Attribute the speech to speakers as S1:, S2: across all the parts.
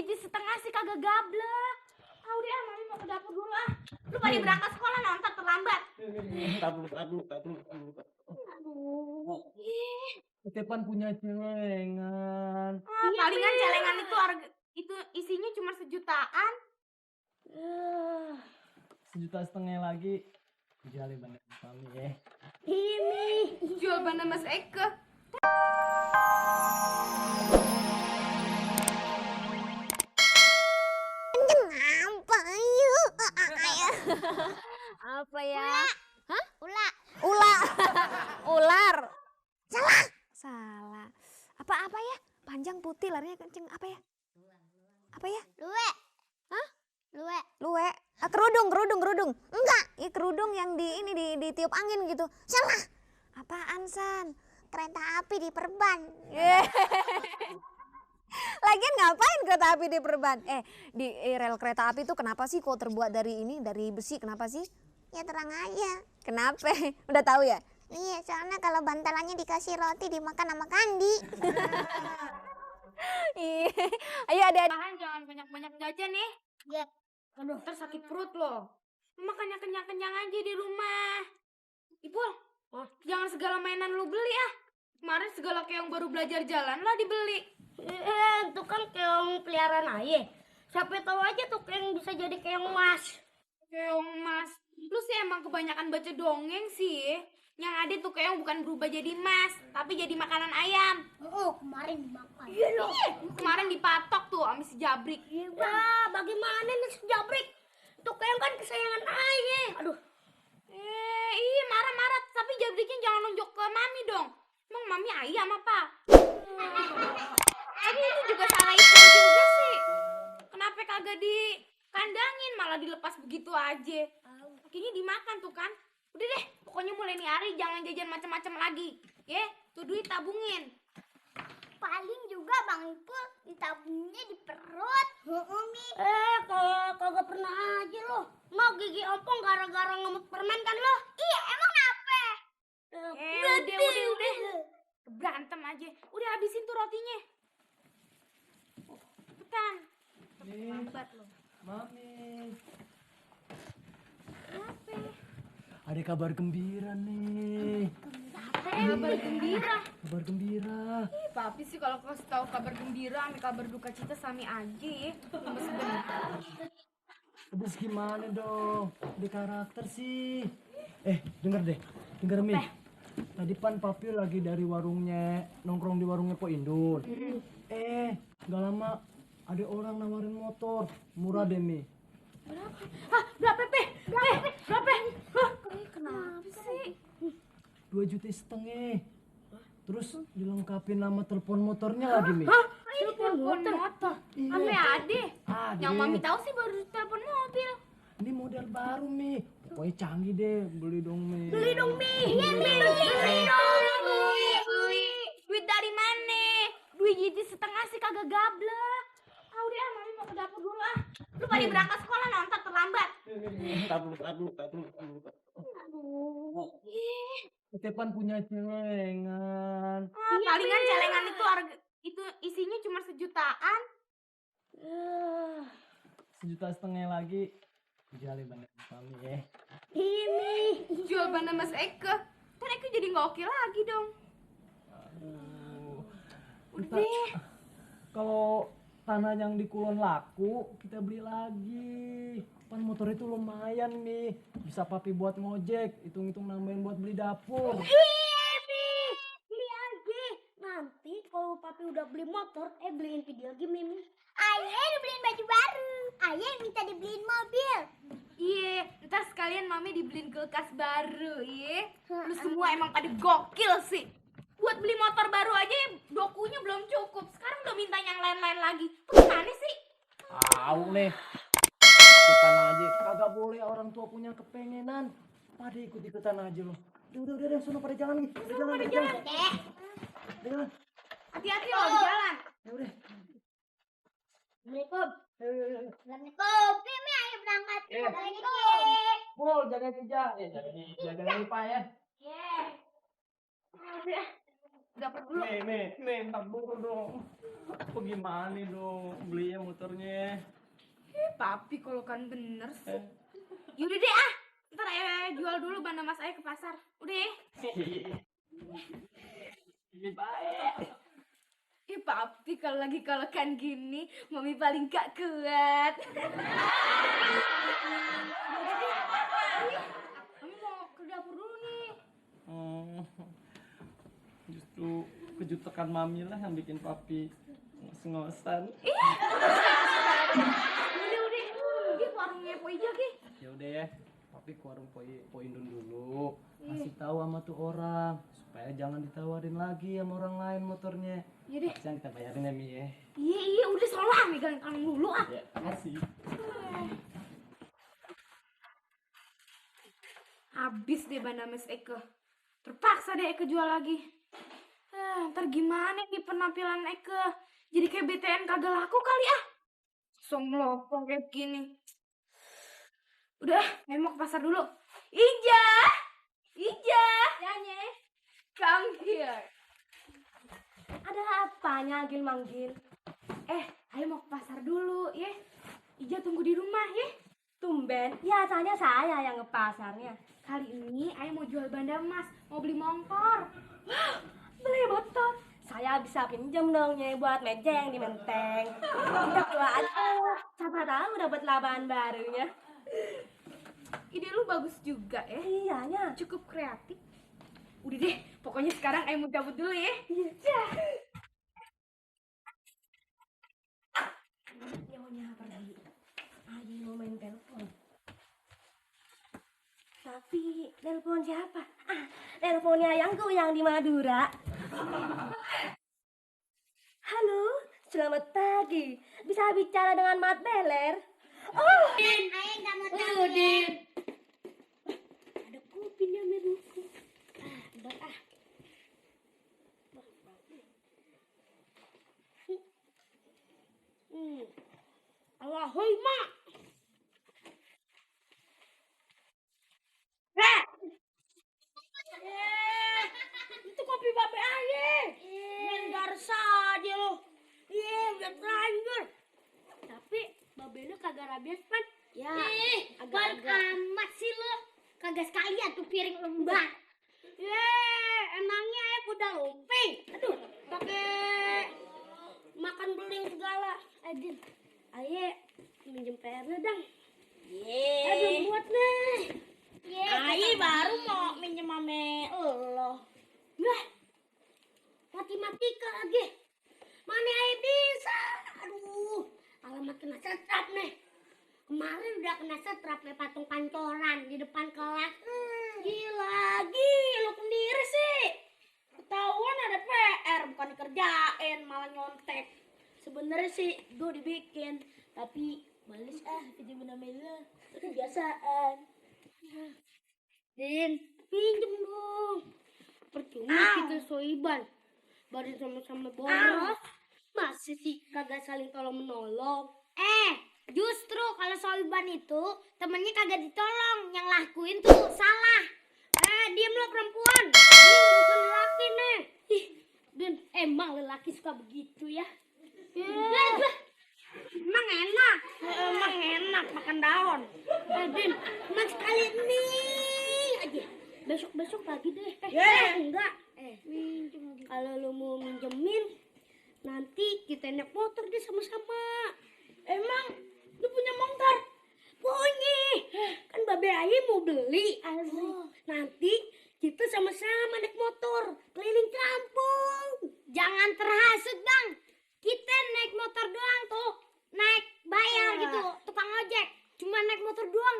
S1: biji setengah sih kagak gablek. Ah udah mami mau ke dapur dulu ah. Lu pada berangkat sekolah nonton terlambat. Aduh.
S2: Ketepan punya celengan.
S1: Ah, palingan celengan itu harga itu isinya cuma sejutaan.
S2: 1,5 juta lagi. Jual bandar kami ya.
S1: Ini jual bandar Mas Eke.
S3: Apa ya? Hah? Ular. Salah. Apa ya? Panjang putih larinya kenceng apa ya? Apa ya? Luwe. Kerudung. Enggak, kerudung yang ditiup angin gitu. Salah. Apaan, San?
S4: Kereta api diperban.
S3: Lagian ngapain kereta api diperban? Di rel kereta api itu kenapa sih kok terbuat dari besi? Kenapa sih?
S4: Ya terang aja.
S3: Kenapa? Udah tahu ya?
S4: Iya, soalnya kalau bantalannya dikasih roti dimakan sama Kandi.
S3: Ayo ada.
S1: Makan jangan banyak-banyak jajan nih.
S4: Ya.
S1: Aduh, ntar sakit perut loh. Makannya kenyang-kenyang aja di rumah. Ipul, jangan segala mainan lu beli ah. Kemarin segala keong baru belajar jalan lah dibeli.
S4: Itu kan keong peliharaan ayah. Siapa tahu aja tuh keong bisa jadi keong emas.
S1: Keong mas, lu sih emang kebanyakan baca dongeng sih. Yang ada tuh keong bukan berubah jadi emas, tapi jadi makanan ayam.
S4: Oh, kemarin dimakan.
S1: Iya loh. Kemarin dipatok tuh sama si Jabrik.
S4: Wah, bagaimana nih si Jabrik? Tuh keong kan kesayangan ayah. Aduh.
S1: Iya marah-marah, tapi Jabriknya jangan nunjuk ke mami dong. Emang mami ayam apa? Tadi itu juga salah Ipul juga sih. Kenapa kagak dikandangin malah dilepas begitu aja? Kayaknya dimakan tuh kan. Udah deh, pokoknya mulai nih hari jangan jajan macam-macam lagi. Ya, tuh duit tabungin.
S4: Paling juga Bang Ipul ditabungnya di perut. Umi. Kagak pernah aja lo. Mau gigi ompong gara-gara ngemut permen kan lo? Iya, emang apa?
S1: Udah. Berantem aja. Udah habisin tuh rotinya. Cepetan. Lambat lo.
S2: Mami.
S1: Kenapa?
S2: Ada kabar gembira nih.
S1: Kabar gembira.
S2: Kabar gembira.
S1: Papi sih kalau kasih tahu kabar gembira sama kabar duka cita sami aja. Cuma sebentar.
S2: Terus gimana dong? Di karakter sih. Denger Mi. Tadi pan papi lagi dari warungnya nongkrong di warungnya Po Indul. Gak lama ada orang nawarin motor murah deh Mi.
S1: Berapa, Pe? Berapa? Kenapa sih?
S2: 2,5 juta. Terus dilengkapin nama telepon motornya lagi Mi.
S1: Telepon motor.
S2: Iya.
S1: Ame ade.
S2: Ade.
S1: Yang mami tahu sih baru telepon mobil.
S2: Ini model baru Mi. Pokoknya canggih deh, beli dong Mi.
S1: Beli. Duit dari mana? Duit biji setengah sih kagak gablek. Ah udah mami mau ke dapur dulu ah. Lu pada berangkat sekolah nonton terlambat. Aduh.
S2: Ketepan punya celengan.
S1: Ah, palingan celengan itu harga itu isinya cuma sejutaan.
S2: 1,5 juta lagi. Jual bandar kami ya.
S4: Ini.
S1: Jual bandar Mas Eke. Kan Eke jadi nggak oke lagi dong. Udah deh.
S2: Kalau tanah yang di Kulon laku, kita beli lagi. Pan motor itu lumayan nih. Bisa papi buat ngojek, hitung-hitung nambahin buat beli dapur.
S4: Beli aja. Nanti kalau papi udah beli motor, beliin video game Mimi. Ayah dibeliin baju baru. Ayah minta dibeliin mobil.
S1: Iya, ntar sekalian mami dibeliin kulkas baru, iya. Lu semua emang pada gokil sih. Buat beli motor baru aja dokunya belum cukup. Sekarang udah minta yang lain-lain lagi. Tuh gimana sih?
S2: Tahu nih. Ikutan aja. Kagak boleh orang tua punya kepengenan. Pada ikut-ikutan aja loh. Udah, sono pada jalan nih. Pada jalan. Jalan.
S1: Hati-hati loh di jalan.
S2: Ya udah.
S4: Assalamualaikum.
S2: Ayo.
S4: Assalamualaikum. Mimi ayo berangkat. Assalamualaikum.
S2: Pul, jaga kerja. Jaga lupa ya.
S1: Yeah. Udah. dapet dulu.
S2: Nih, ntar dulu dong. Apa gimana dong belinya motornya?
S1: Papi kalau kan bener sih. Yaudah deh ah. Ntar jual dulu banda mas ayah ke pasar. Udah ya.
S2: Ini baik.
S1: Papi kalau lagi kolokan gini, mami paling gak kuat. Mami mau ke dapur dulu nih.
S2: Justru kejutan mami lah yang bikin papi ngos-ngosan.
S1: Udah. Dia ke warungnya Po Ijo, Ki.
S2: Ya udah ya, papi ke warung Po Indun dulu. Kasih tahu sama tuh orang supaya jangan ditawarin lagi sama orang lain motornya.
S1: Iya deh.
S2: Yang kita bayarin ya Mi ya.
S1: Iya, udah selalu ah megangin tangan dulu ah.
S2: Ya, makasih.
S1: Habis deh banda Mas Eke. Terpaksa deh Eke jual lagi. Ntar gimana nih penampilan Eke? Jadi kayak BTN kagak laku kali ah. Somlopong kayak gini. Udah, mau ke pasar dulu. Ija! Ya, Nye. Come here.
S5: Ada apa manggil-manggil?
S1: Ayo mau ke pasar dulu, ya. Ija tunggu di rumah, ya.
S5: Tumben, biasanya saya yang ngepasarnya.
S1: Kali ini Ayo mau jual banda emas, mau beli motor.
S5: Beli motor. Saya bisa pinjam dong Nye buat meja yang di Menteng. Kita keluar aja. Siapa tahu dapat labangan barunya.
S1: Ide lu bagus juga ya.
S5: Iya, Nya.
S1: Cukup kreatif. Udah deh, pokoknya sekarang Ayo mau cabut dulu ya.
S5: Iya. Nyonya pergi. Lagi mau main telepon. Tapi telepon siapa? Teleponnya yang di Madura. Halo, selamat pagi. Bisa bicara dengan Mat Beler? Oh,
S4: Din, ayah nggak mau tahu.
S5: Din. Ada kopinya meruku. Udah ah.
S4: Allahumma. Itu kopi babe ayah. Ngendar saja lo. Udah terlanjur. Tapi babe lu kagak rabies pan. Ya. Agak-agak amat sih lo. Kagak sekalian tuh piring lembar. Emangnya ayah udah lumping. Aduh, pakai makan beling segala. Din, ayah minjem PR-nya dong. Aduh, buat nih. Ayah baru mau minjem ame lo. Lah, matematika lagi. Mana ayah bisa? Aduh, alamat kena setrap nih. Kemarin udah kena setrap nih patung pancoran di depan kelas. Gila, lo sendiri sih. Ketahuan ada PR, bukan dikerjain, malah nyontek. Sebenarnya sih gue dibikin, tapi males pinjam namanya kebiasaan. Din, pinjem dong. Percuma kita soiban, baru sama-sama boros. Masih sih kagak saling tolong menolong. Justru kalau soiban itu temennya kagak ditolong, yang lakuin tuh salah. Diam lo perempuan, ini urusan lelaki nih. Din, emang lelaki suka begitu ya? Emang enak makan daun. Din, emang sekali nih aja. Besok lagi deh. Enggak. Kalau lu mau minjemin, nanti kita naik motor deh sama-sama. Emang lu punya motor? Punya. Kan babe ayah mau beli. Nanti kita sama-sama naik motor keliling kampung. Jangan terhasut bang. Kita naik motor doang tuh. Naik bayar gitu. Tukang ojek. Cuma naik motor doang.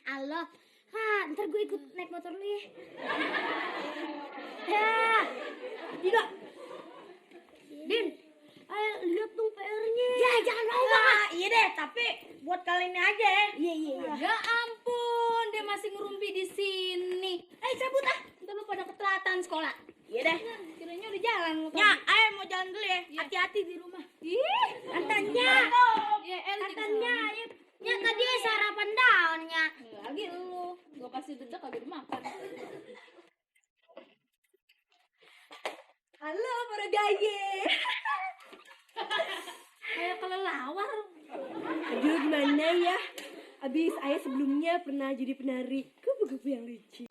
S4: Allah. Ntar gue ikut naik motor lu ya. Tidak. Din, ayo lihat dong PR-nya. Ya, jangan ngomong. Iya deh, tapi buat kali ini aja ya. Iya.
S1: Ya ampun, dia masih ngerumpi di sini.
S4: Cabut ah.
S1: Ntar lu pada ketelatan sekolah.
S4: Iya deh.
S1: Kiranya udah jalan lu.
S4: Ya, ayo mau jalan dulu ya. Hati-hati di rumah.
S1: Ih,
S4: Katanya.
S1: ya
S4: Katanya, ayo. Ya tadi sarapan daunnya.
S1: lagi lu. Gua kasih dedak kagak dimakan.
S5: pura-pura gaya. Kayak kelelawar. Aduh gimana ya? Abis ayah sebelumnya pernah jadi penari kupu-kupu yang lucu.